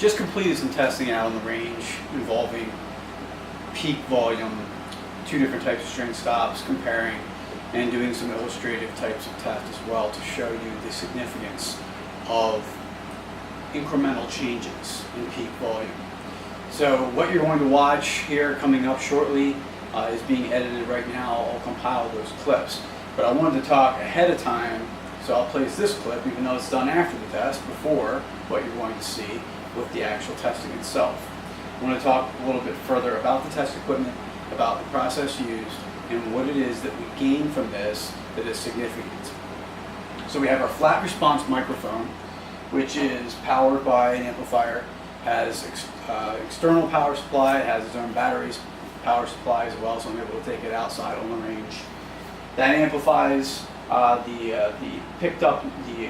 just completed some testing out on the range involving peak volume, 2 different types of string stops, comparing and doing some illustrative types of tests as well to show you the significance of incremental changes in peak volume. So what you're going to watch here coming up shortly is being edited right now. I'll compile those clips. But I wanted to talk ahead of time, so I'll place this clip, even though it's done after the test, before what you're going to see with the actual testing itself. I want to talk a little bit further about the test equipment, about the process used, and what it is that we gain from this that is significant. So we have our flat response microphone, which is powered by an amplifier, has external power supply, it has its own batteries power supply as well, so I'm able to take it outside on the range. That amplifies the picked up, the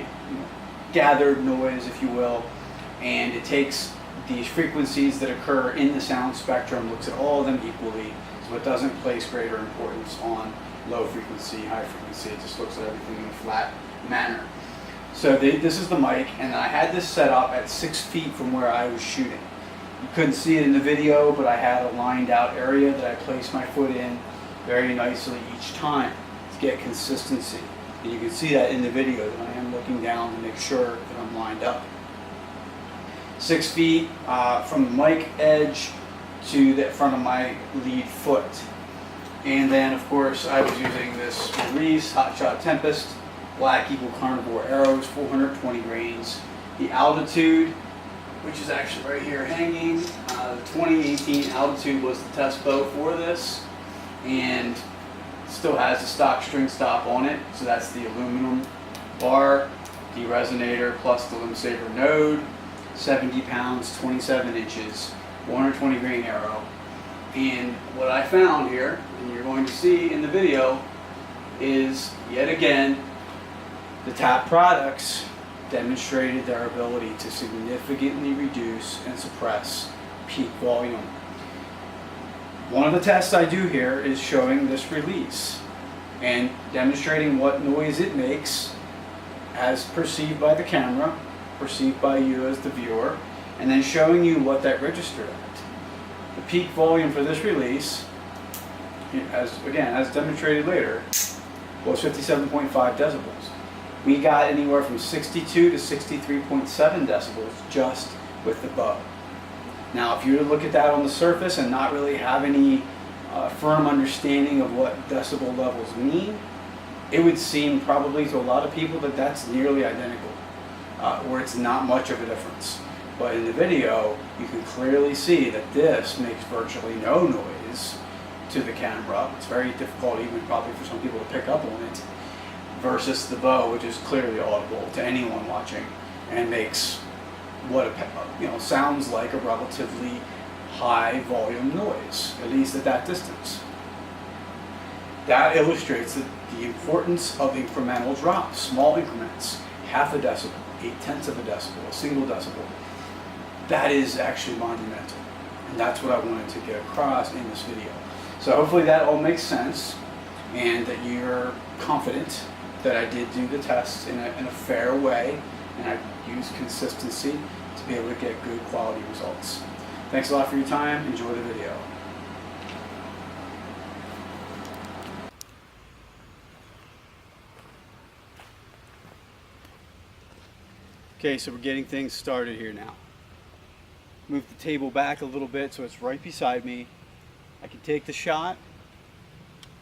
gathered noise, if you will, and it takes these frequencies that occur in the sound spectrum, looks at all of them equally, so it doesn't place greater importance on low frequency, high frequency. It just looks at everything in a flat manner. So this is the mic, and I had this set up at 6 feet from where I was shooting. You couldn't see it in the video, but I had a lined out area that I placed my foot in very nicely each time to get consistency. And you can see that in the video that I am looking down to make sure that I'm lined up. 6 feet from the mic edge to the front of my lead foot. And then of course I was using this release Hotshot Tempest Black Eagle Carnivore arrows, 420 grains. The altitude, which is actually right here hanging, the 2018 altitude was the test bow for this, and still has the stock string stop on it. So that's the aluminum bar, deresonator plus the Limbsaver node, 70 pounds, 27 inches, 120 grain arrow. And what I found here, and you're going to see in the video, is yet again the TAP products demonstrated their ability to significantly reduce and suppress peak volume. One of the tests I do here is showing this release and demonstrating what noise it makes as perceived by the camera, perceived by you as the viewer, and then showing you what that registered at. The peak volume for this release, as demonstrated later, was 57.5 decibels. We got anywhere from 62 to 63.7 decibels just with the bow. Now, if you were to look at that on the surface and not really have any firm understanding of what decibel levels mean, it would seem probably to a lot of people that that's nearly identical, or it's not much of a difference. But in the video, you can clearly see that this makes virtually no noise to the camera. It's very difficult even probably for some people to pick up on it, versus the bow, which is clearly audible to anyone watching and makes what sounds like a relatively high volume noise, at least at that distance. That illustrates the importance of incremental drops, small increments, half a decibel, 0.8 of a decibel, a single decibel. That is actually monumental, and that's what I wanted to get across in this video. So hopefully that all makes sense, and that you're confident that I did do the tests in a fair way, and I used consistency to be able to get good quality results. Thanks a lot for your time. Enjoy the video. Okay, so we're getting things started here now. Move the table back a little bit so it's right beside me. I can take the shot,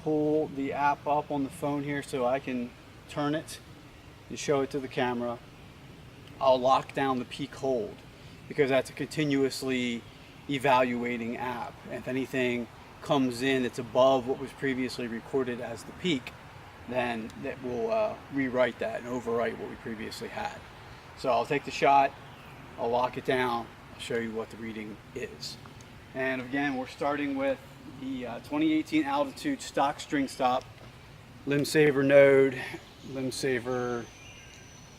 pull the app up on the phone here so I can turn it and show it to the camera. I'll lock down the peak hold because that's a continuously evaluating app. If anything comes in that's above what was previously recorded as the peak, then that will rewrite that and overwrite what we previously had. So I'll take the shot, I'll lock it down, I'll show you what the reading is. And again, we're starting with the 2018 altitude stock string stop, Limbsaver node, Limbsaver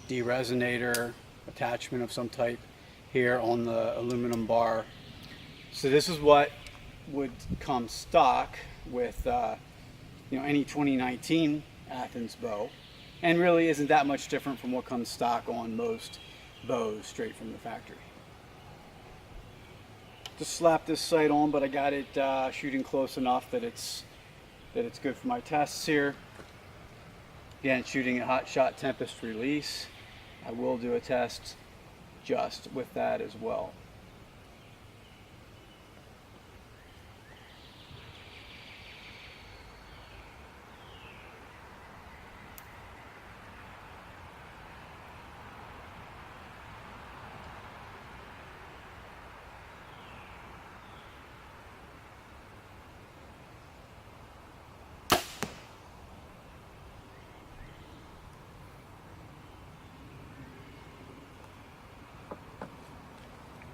deresonator attachment of some type here on the aluminum bar. So this is what would come stock with any 2019 Athens bow, and really isn't that much different from what comes stock on most bows straight from the factory. Just slap this sight on, but I got it shooting close enough that it's good for my tests here. Again, shooting a hot shot tempest release. I will do a test just with that as well.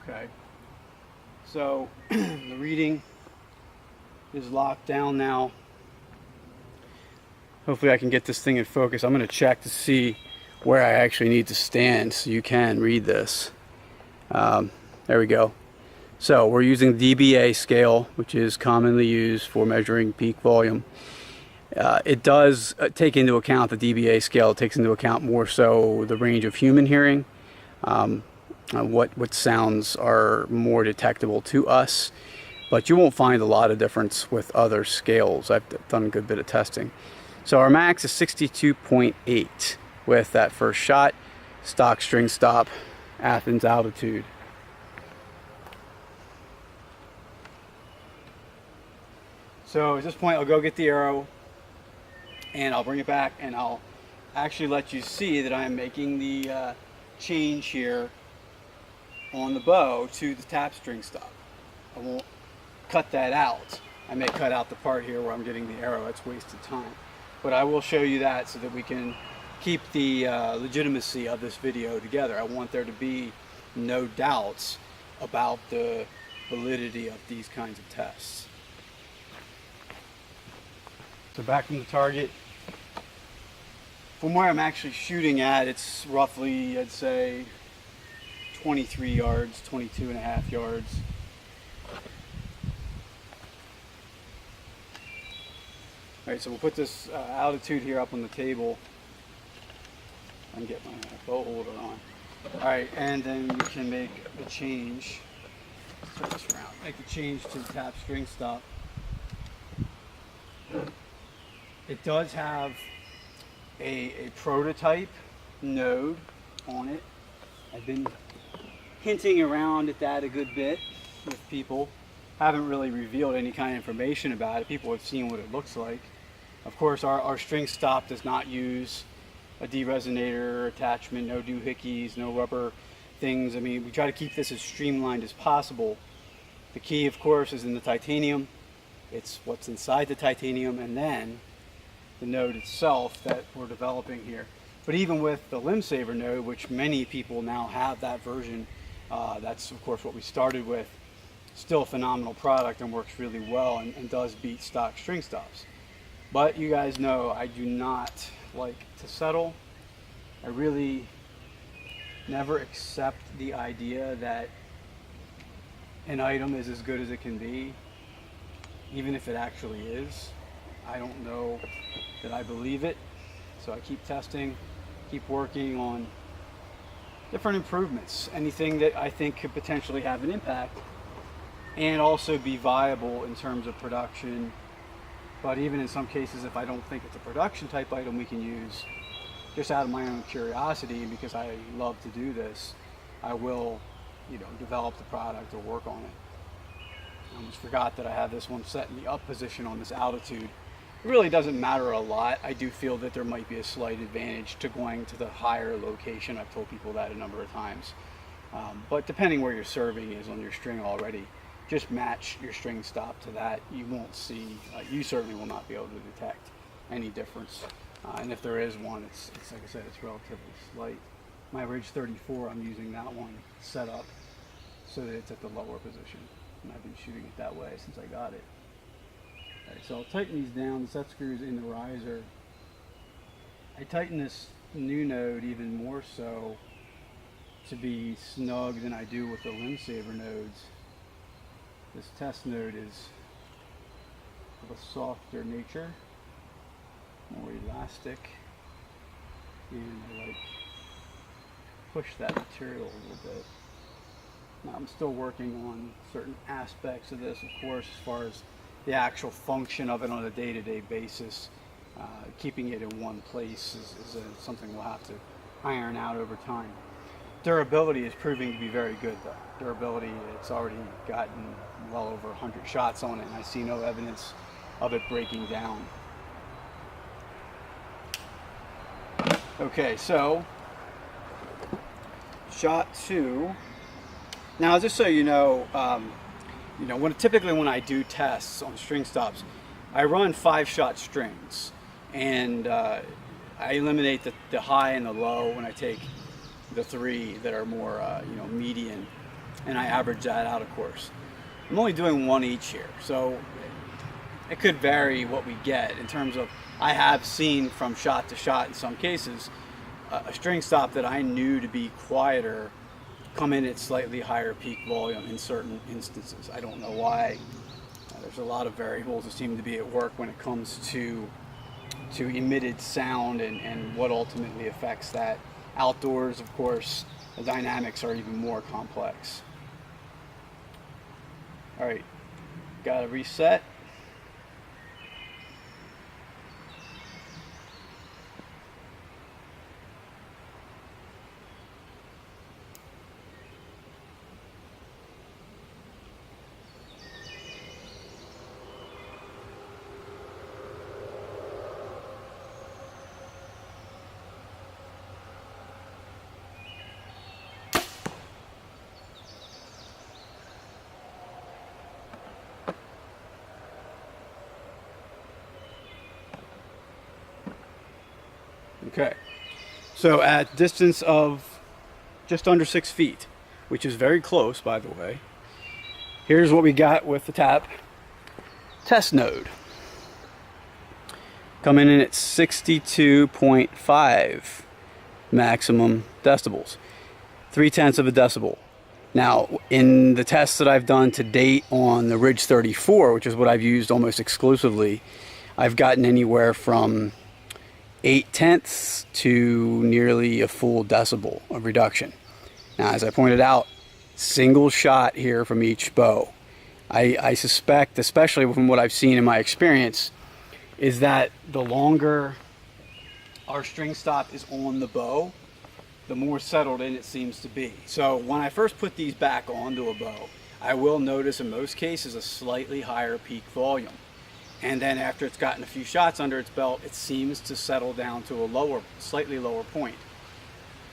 Okay, so the reading is locked down now. Hopefully I can get this thing in focus. I'm going to check to see where I actually need to stand so you can read this. There we go. So we're using the dBA scale, which is commonly used for measuring peak volume. It does take into account the dBA scale. It takes into account more so the range of human hearing. What sounds are more detectable to us, but you won't find a lot of difference with other scales. I've done a good bit of testing. So our max is 62.8 with that first shot. Stock string stop, Athens altitude. So at this point I'll go get the arrow and I'll bring it back and I'll actually let you see that I'm making the change here on the bow to the tap string stop. I won't cut that out. I may cut out the part here where I'm getting the arrow. That's wasted time. But I will show you that so that we can keep the legitimacy of this video together. I want there to be no doubts about the validity of these kinds of tests. So back from the target. From where I'm actually shooting at, it's roughly, I'd say, 23 yards, 22 and a half yards. All right, so we'll put this altitude here up on the table and get my bow holder on. All right, and then we can make the change. Turn this around. Make the change to the tap string stop. It does have a prototype node on it. I've been hinting around at that a good bit with people. Haven't really revealed any kind of information about it. People have seen what it looks like. Of course, our string stop does not use a deresonator attachment, no doohickeys, no rubber things. I mean, we try to keep this as streamlined as possible. The key, of course, is in the titanium. It's what's inside the titanium and then the node itself that we're developing here. But even with the Limbsaver node, which many people now have that version, that's of course what we started with, still a phenomenal product and works really well and does beat stock string stops. But you guys know I do not like to settle. I really never accept the idea that an item is as good as it can be, even if it actually is. I don't know that I believe it, so I keep testing, keep working on different improvements, anything that I think could potentially have an impact and also be viable in terms of production. But even in some cases, if I don't think it's a production type item we can use, just out of my own curiosity, because I love to do this, I will, develop the product or work on it. I almost forgot that I have this one set in the up position on this altitude. It really doesn't matter a lot. I do feel that there might be a slight advantage to going to the higher location. I've told people that a number of times. But depending where your serving is on your string already, just match your string stop to that. You won't see, you certainly will not be able to detect any difference. And if there is one, it's like I said, it's relatively slight. My Ridge 34, I'm using that one set up so that it's at the lower position. And I've been shooting it that way since I got it. All right, so I'll tighten these down. The set screws in the riser. I tighten this new node even more so to be snug than I do with the Limbsaver nodes. This test node is of a softer nature, more elastic, and I like push that material a little bit. Now, I'm still working on certain aspects of this, of course, as far as the actual function of it on a day-to-day basis. Keeping it in one place is something we'll have to iron out over time. Durability is proving to be very good, though. Durability, it's already gotten well over 100 shots on it, and I see no evidence of it breaking down. Okay, so shot 2. Now, just so you know, typically when I do tests on string stops, I run 5-shot strings, and I eliminate the high and the low when I take the 3 that are more, median, and I average that out, of course. I'm only doing 1 each here, so it could vary what we get in terms of, I have seen from shot to shot in some cases, a string stop that I knew to be quieter come in at slightly higher peak volume in certain instances. I don't know why. There's a lot of variables that seem to be at work when it comes to emitted sound and what ultimately affects that. Outdoors, of course, the dynamics are even more complex. All right, got to reset. Okay, so at distance of just under 6 feet, which is very close, by the way, here's what we got with the tap test node. Coming in at 62.5 maximum decibels, 0.3 of a decibel. Now, in the tests that I've done to date on the Ridge 34, which is what I've used almost exclusively, I've gotten anywhere from 0.8 to nearly a full decibel of reduction. Now, as I pointed out, single shot here from each bow. I suspect, especially from what I've seen in my experience, is that the longer our string stop is on the bow, the more settled in it seems to be. So when I first put these back onto a bow, I will notice in most cases a slightly higher peak volume. And then after it's gotten a few shots under its belt, it seems to settle down to a slightly lower point.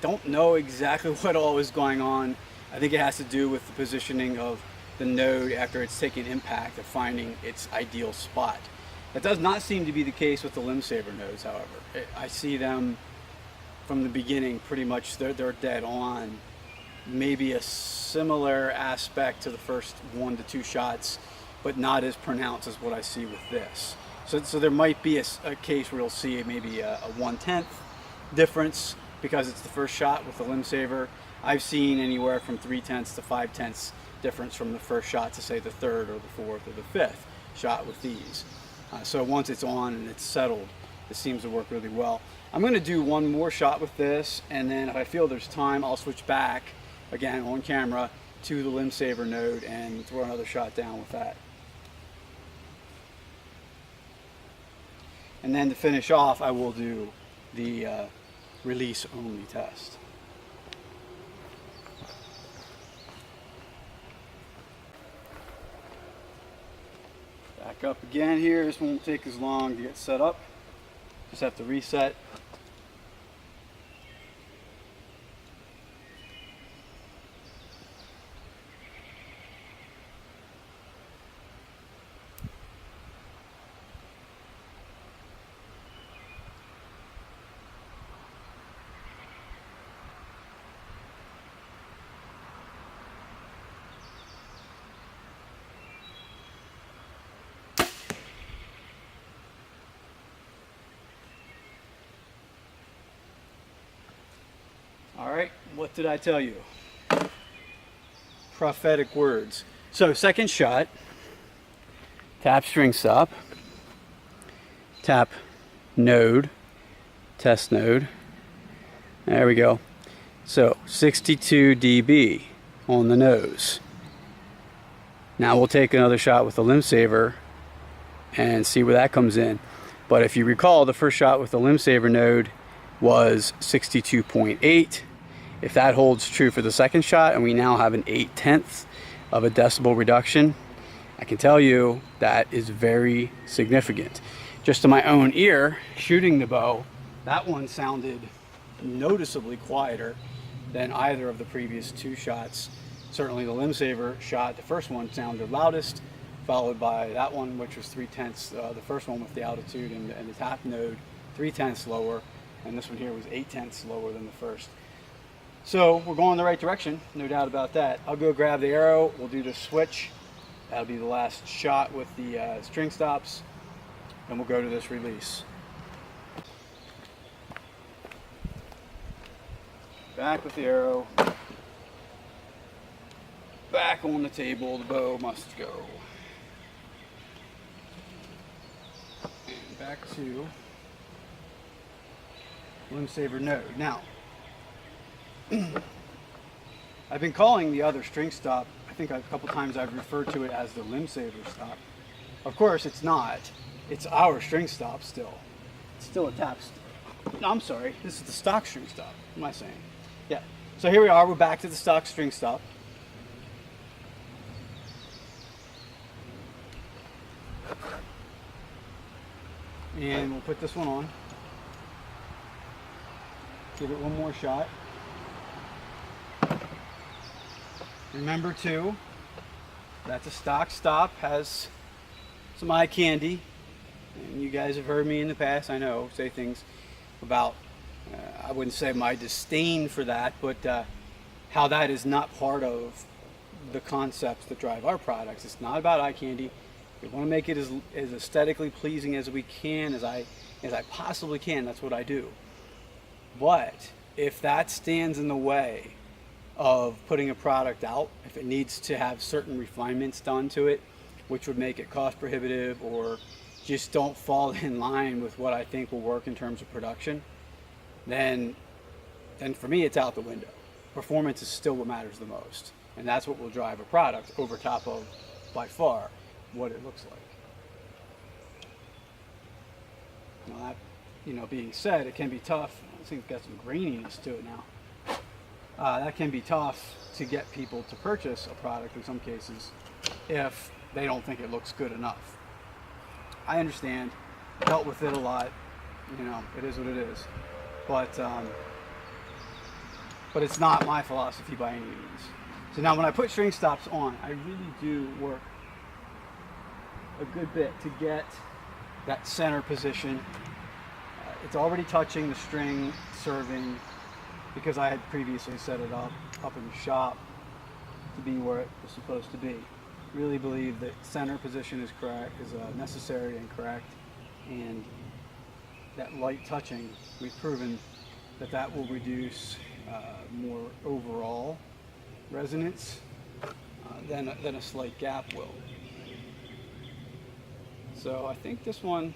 Don't know exactly what all is going on. I think it has to do with the positioning of the node after it's taken impact of finding its ideal spot. That does not seem to be the case with the Limbsaver nodes, however. I see them from the beginning pretty much, they're dead on. Maybe a similar aspect to the first 1 to 2 shots, but not as pronounced as what I see with this. So there might be a case where you'll see maybe a 1/10 difference because it's the first shot with the Limbsaver. I've seen anywhere from 0.3 to 0.5 difference from the first shot to, say, the 3rd or the 4th or the 5th shot with these. So once it's on and it's settled, it seems to work really well. I'm going to do one more shot with this, and then if I feel there's time, I'll switch back again on camera to the Limbsaver node and throw another shot down with that. And then to finish off, I will do the release only test. Back up again here. This won't take as long to get set up. Just have to reset. All right, what did I tell you? Prophetic words. So second shot, tap string stop, tap node, test node. There we go. So 62 dB on the nose. Now we'll take another shot with the Limbsaver and see where that comes in. But if you recall, the first shot with the Limbsaver node was 62.8. If that holds true for the second shot, and we now have an 0.8 of a decibel reduction, I can tell you that is very significant. Just to my own ear, shooting the bow, that one sounded noticeably quieter than either of the previous two shots. Certainly the Limbsaver shot, the first one, sounded loudest, followed by that one, which was 0.3, the first one with the altitude and the top node, 0.3 lower, and this one here was 0.8 lower than the first. So we're going in the right direction, no doubt about that. I'll go grab the arrow, we'll do the switch. That'll be the last shot with the string stops, and we'll go to this release. Back with the arrow. Back on the table, the bow must go. And back to Limbsaver node. Now, I've been calling the other string stop, I think a couple times I've referred to it as the Limbsaver stop. Of course it's not. It's our string stop still. It's still a tap stop. No, I'm sorry, this is the stock string stop. What am I saying? Yeah, so here we are, we're back to the stock string stop. And we'll put this one on. Give it one more shot. Remember too, that the stock stop has some eye candy. And you guys have heard me in the past, I know, say things about, I wouldn't say my disdain for that, but how that is not part of the concepts that drive our products. It's not about eye candy. We want to make it as aesthetically pleasing as we can, as I possibly can. That's what I do. But if that stands in the way of putting a product out, if it needs to have certain refinements done to it, which would make it cost prohibitive or just don't fall in line with what I think will work in terms of production, then for me it's out the window. Performance is still what matters the most, and that's what will drive a product over top of, by far, what it looks like. Now that, being said, it can be tough. I think it's got some graininess to it now. That can be tough to get people to purchase a product in some cases if they don't think it looks good enough. I understand, dealt with it a lot, it is what it is. But it's not my philosophy by any means. So now when I put string stops on, I really do work a good bit to get that center position. It's already touching the string serving because I had previously set it up in the shop to be where it was supposed to be. Really believe that center position is correct, is necessary and correct, and that light touching, we've proven that will reduce more overall resonance than a slight gap will. So I think this one,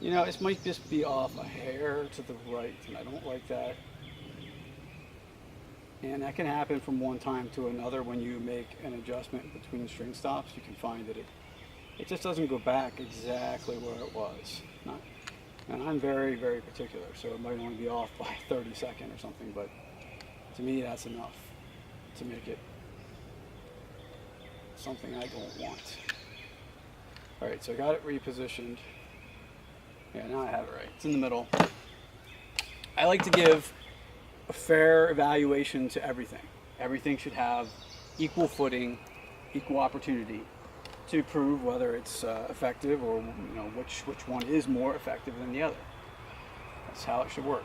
it might just be off a hair to the right, and I don't like that. And that can happen from one time to another when you make an adjustment between string stops. You can find that it just doesn't go back exactly where it was. And I'm very, very particular, so it might only be off by 30-second or something, but to me that's enough to make it something I don't want. All right, so I got it repositioned. Yeah, now I have it right. It's in the middle. I like to give a fair evaluation to everything. Everything should have equal footing, equal opportunity to prove whether it's effective or which one is more effective than the other. That's how it should work.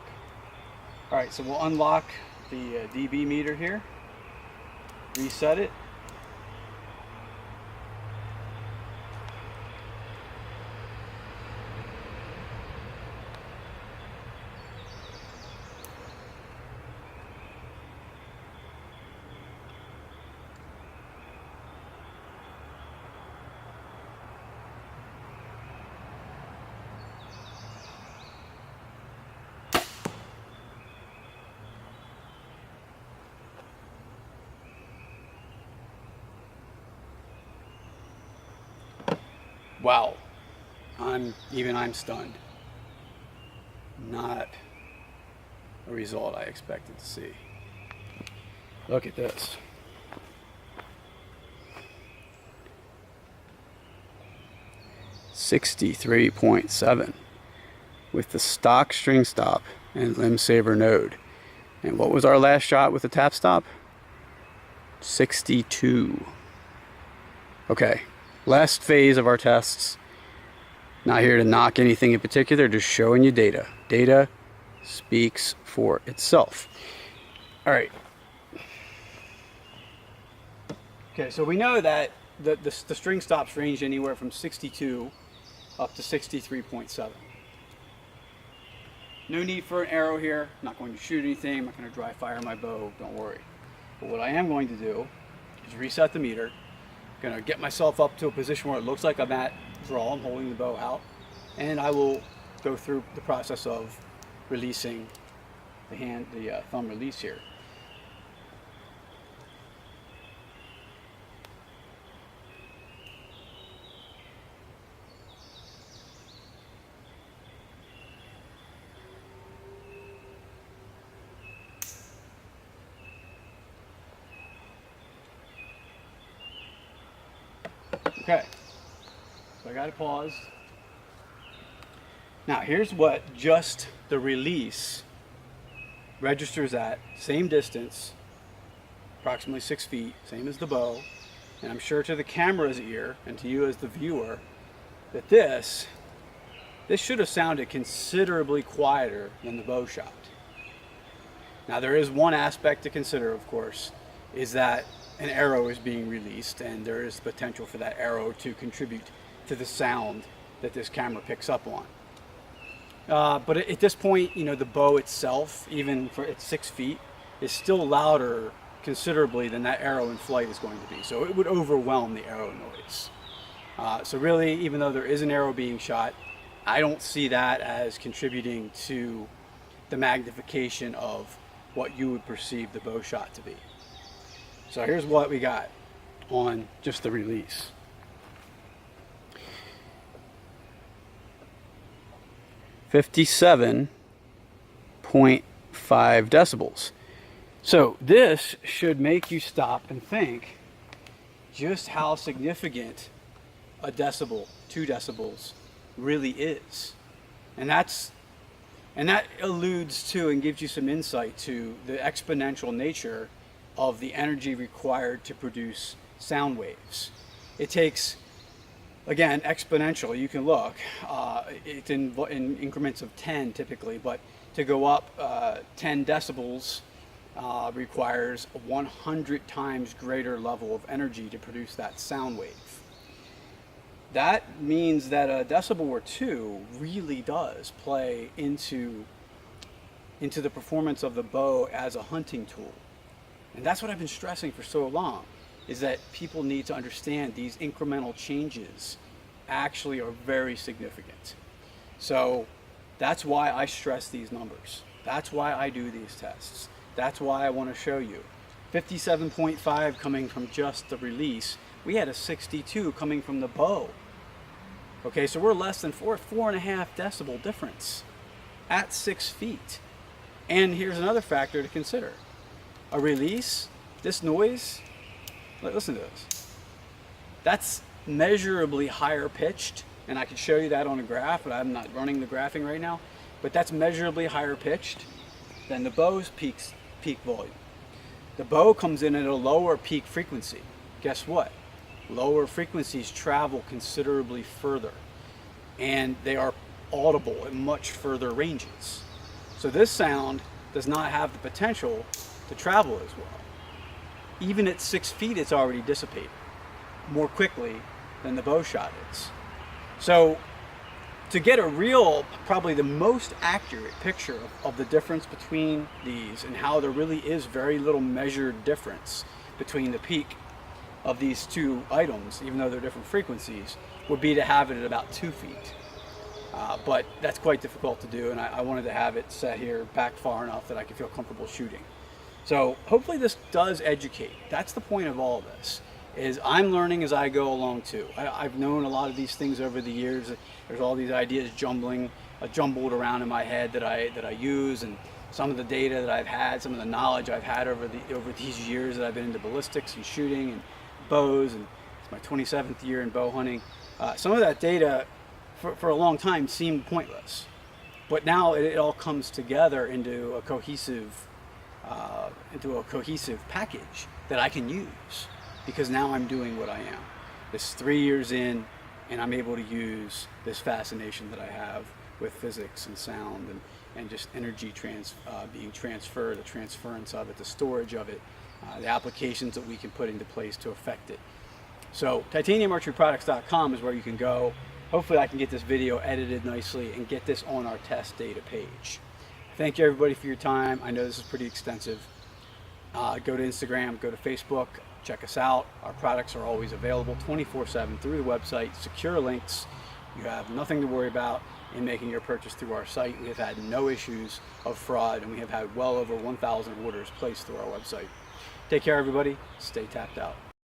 All right, so we'll unlock the dB meter here, reset it. Wow, I'm stunned. Not a result I expected to see. Look at this. $63.7 with the stock string stop and Limbsaver node. And what was our last shot with the tap stop? 62. Okay, last phase of our tests. Not here to knock anything in particular, just showing you data. Data speaks for itself. All right. Okay, so we know that the string stops range anywhere from 62 up to 63.7. No need for an arrow here. I'm not going to shoot anything. I'm not going to dry fire my bow. Don't worry. But what I am going to do is reset the meter. I'm going to get myself up to a position where it looks like I'm at draw. I'm holding the bow out, and I will go through the process of releasing the thumb release here. Okay, so I got it paused. Now here's what just the release registers at. Same distance, approximately 6 feet, same as the bow. And I'm sure to the camera's ear and to you as the viewer that this should have sounded considerably quieter than the bow shot. Now there is one aspect to consider, of course, is that an arrow is being released, and there is potential for that arrow to contribute to the sound that this camera picks up on. But at this point, you know, the bow itself, even for its 6 feet, is still louder considerably than that arrow in flight is going to be. So it would overwhelm the arrow noise. So really, even though there is an arrow being shot, I don't see that as contributing to the magnification of what you would perceive the bow shot to be. So here's what we got on just the release. $57.5 decibels. So this should make you stop and think just how significant a decibel, 2 decibels, really is. And that alludes to and gives you some insight to the exponential nature of the energy required to produce sound waves. It takes, again, exponential. You can look. It's in increments of 10 typically, but to go up 10 decibels requires a 100 times greater level of energy to produce that sound wave. That means that a decibel or 2 really does play into the performance of the bow as a hunting tool. And that's what I've been stressing for so long, is that people need to understand these incremental changes actually are very significant. So that's why I stress these numbers. That's why I do these tests. That's why I want to show you. 57.5 coming from just the release. We had a 62 coming from the bow. Okay, so we're less than 4.5 decibel difference at 6 feet. And here's another factor to consider. A release, this noise, listen to this. That's measurably higher pitched, and I can show you that on a graph, but I'm not running the graphing right now. But that's measurably higher pitched than the bow's peak volume. The bow comes in at a lower peak frequency. Guess what? Lower frequencies travel considerably further, and they are audible at much further ranges. So this sound does not have the potential to travel as well. Even at 6 feet, it's already dissipated more quickly than the bow shot is. So to get a real, probably the most accurate picture of the difference between these and how there really is very little measured difference between the peak of these 2 items, even though they're different frequencies, would be to have it at about 2 feet. But that's quite difficult to do, and I wanted to have it set here back far enough that I could feel comfortable shooting. So hopefully this does educate. That's the point of all of this, is I'm learning as I go along too. I've known a lot of these things over the years. There's all these ideas jumbled around in my head that I use, and some of the data that I've had, some of the knowledge I've had over these years that I've been into ballistics and shooting and bows, and it's my 27th year in bow hunting. Some of that data for a long time seemed pointless, but now it all comes together into a cohesive package that I can use, because now I'm doing what I am. This 3 years in, and I'm able to use this fascination that I have with physics and sound and just energy being transferred, the transference of it, the storage of it, the applications that we can put into place to affect it. So titaniumarcheryproducts.com is where you can go. Hopefully I can get this video edited nicely and get this on our test data page. Thank you everybody for your time. I know this is pretty extensive. Go to Instagram, go to Facebook, check us out. Our products are always available 24/7 through the website, secure links. You have nothing to worry about in making your purchase through our site. We have had no issues of fraud, and we have had well over 1,000 orders placed through our website. Take care everybody, stay tapped out.